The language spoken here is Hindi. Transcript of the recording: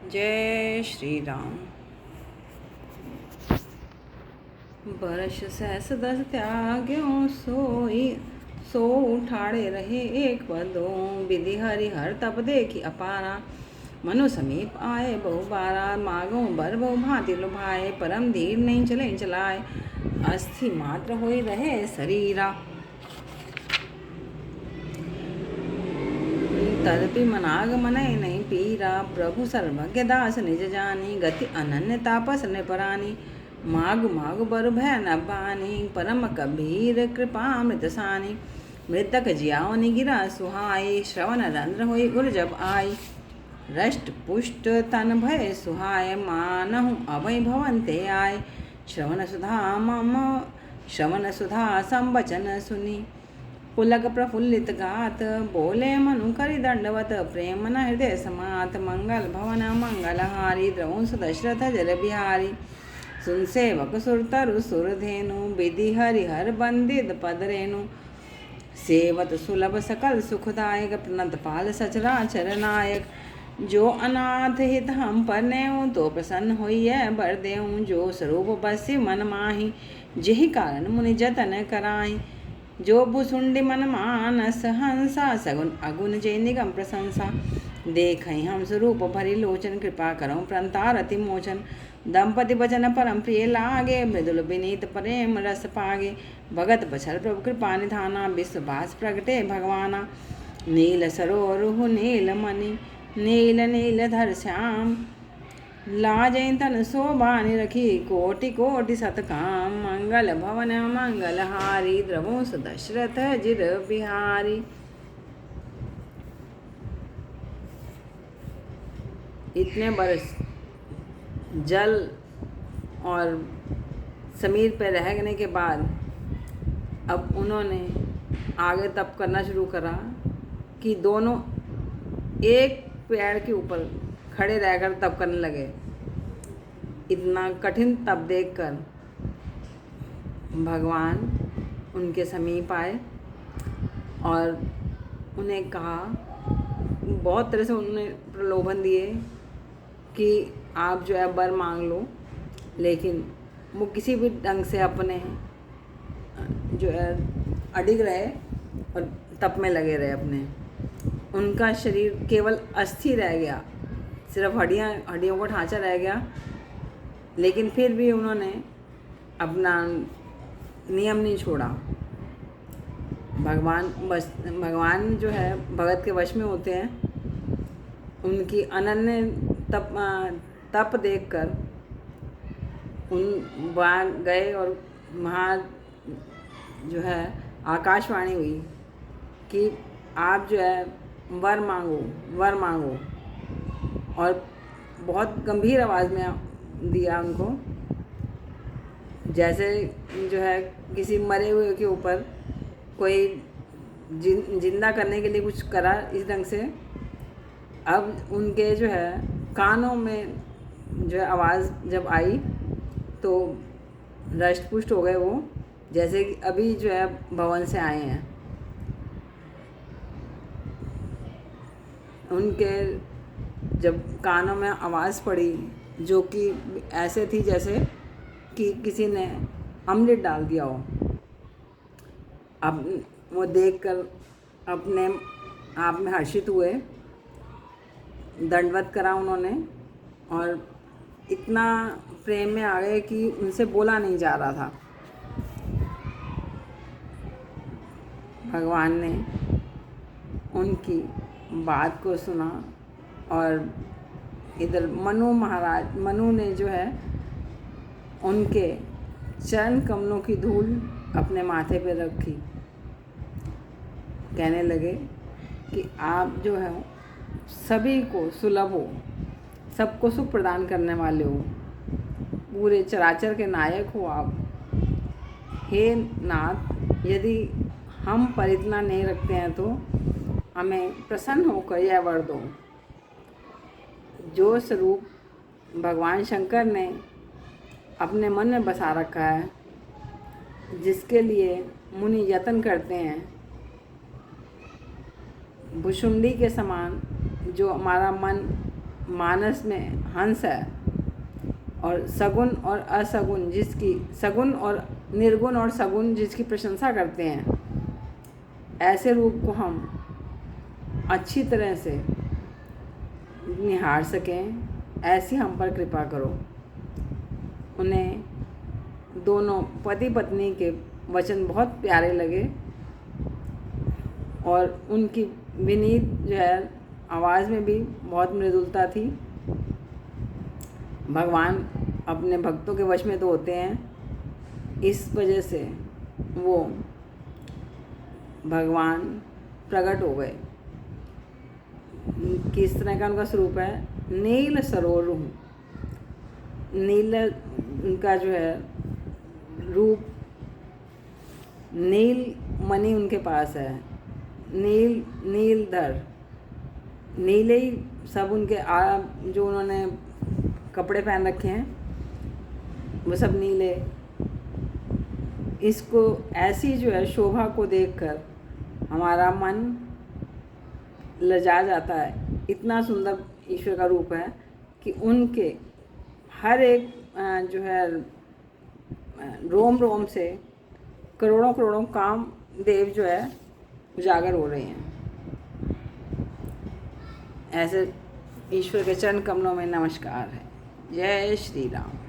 जय श्री राम। बरस सहस दस त्याग्यों सोई, सो उठाड़े रहे एक पदों। विधि हरिहर तप देखी अपारा, मनु समीप आए बहुबारा। मागों बर बहु भांति लुभाए, परम धीर नहीं चले चलाए। अस्थि मात्र होई रहे शरीरा, तदपि मनाग मनय नहीं पीरा। प्रभु सर्वज्ञ दास निज जानी, गति अनन्य तापस निपरानी। माग माग बर भय न बानी, परम कबीर कृपामृत सानी। मृतक जियाओ निगिरा सुहाई, श्रवण रंध्र होई उर जब आई। रष्ट पुष्ट तन भय सुहाय, मानहु अभय भवन्ते आय। श्रवण सुधा संवचन सुनी, पुलक प्रफुल्लित गात। बोले मनु करि दंडवत, प्रेम न हृदय समात। मंगल भवन मंगलहारी, द्रवंस दशरथ जल बिहारी। सुन सेवक सुर तरु सुर धेनु, विधि हरिहर बंदित पद रेणु। सेवत सुलभ सकल सुखदायक, प्रणत पाल सचराचर नायक। जो अनाथ हित हम पर नेऊं, तो प्रसन्न होइए बर देऊं। जो स्वरूप बसी मन माही, जेहि कारण मुनि जतन कराई। जो भुसुंडी मन मानस हंसा, सगुन अगुन जे निगम प्रशंसा। देखई हम स्वरूप भरी लोचन, कृपा करो प्रंतारति मोचन। दंपति वचन परम प्रिय लागे, मृदुल विनीत प्रेम रस पागे। भगत बछल प्रभु कृपा निधाना, विश्ववास प्रगटे भगवाना। नील सरोरुह नील मणि, नील नील धर श्याम। लाजै तन शोभा निरखी, कोटि कोटि सतकाम। मंगल भवन मंगलहारी, द्रवंस दशरथ जिर बिहारी। इतने बरस जल और समीर पर रहने के बाद अब उन्होंने आगे तप करना शुरू करा कि दोनों एक पेड़ के ऊपर खड़े रहकर तप करने लगे। इतना कठिन तप देखकर भगवान उनके समीप आए और उन्हें कहा, बहुत तरह से उन्हें प्रलोभन दिए कि आप जो है वर मांग लो, लेकिन वो किसी भी ढंग से अपने जो है अडिग रहे और तप में लगे रहे अपने। उनका शरीर केवल अस्थि रह गया, सिर्फ हड्डियों का ढांचा रह गया, लेकिन फिर भी उन्होंने अपना नियम नहीं छोड़ा। भगवान जो है भगत के वश में होते हैं। उनकी अनन्य तप देखकर उन वहाँ गए और वहाँ जो है आकाशवाणी हुई कि आप जो है वर मांगो। और बहुत गंभीर आवाज़ में दिया उनको, जैसे जो है किसी मरे हुए के ऊपर कोई जिंदा करने के लिए कुछ करा, इस ढंग से। अब उनके जो है कानों में जो है आवाज़ जब आई तो रष्टपुष्ट हो गए वो, जैसे कि अभी जो है भवन से आए हैं। उनके जब कानों में आवाज़ पड़ी, जो कि ऐसे थी जैसे कि किसी ने अमृत डाल दिया हो। अब वो देखकर अपने आप में हर्षित हुए, दंडवत करा उन्होंने और इतना प्रेम में आ गए कि उनसे बोला नहीं जा रहा था। भगवान ने उनकी बात को सुना और इधर मनु ने जो है उनके चरण कमलों की धूल अपने माथे पे रखी। कहने लगे कि आप जो है सभी को सुलभ हो, सबको सुख प्रदान करने वाले हो, पूरे चराचर के नायक हो आप। हे नाथ, यदि हम पर इतना नहीं रखते हैं तो हमें प्रसन्न होकर यह वर दो। जो स्वरूप भगवान शंकर ने अपने मन में बसा रखा है, जिसके लिए मुनि यत्न करते हैं, भुशुंडी के समान जो हमारा मन मानस में हंस है और सगुण और असगुण जिसकी सगुण और निर्गुण और सगुण जिसकी प्रशंसा करते हैं, ऐसे रूप को हम अच्छी तरह से निहार सकें, ऐसी हम पर कृपा करो। उन्हें दोनों पति पत्नी के वचन बहुत प्यारे लगे और उनकी विनीत जो है आवाज़ में भी बहुत मृदुलता थी। भगवान अपने भक्तों के वश में तो होते हैं, इस वजह से वो भगवान प्रकट हो गए। किस तरह का उनका स्वरूप है? नील सरोरुह, नील उनका जो है रूप, नील मणि उनके पास है, नीलधर, नीले ही सब उनके जो उन्होंने कपड़े पहन रखे हैं वो सब नीले। इसको ऐसी जो है शोभा को देखकर हमारा मन लजा जाता है। इतना सुंदर ईश्वर का रूप है कि उनके हर एक जो है रोम रोम से करोड़ों करोड़ों काम देव जो है उजागर हो रहे हैं। ऐसे ईश्वर के चरण कमलों में नमस्कार है। जय श्री राम।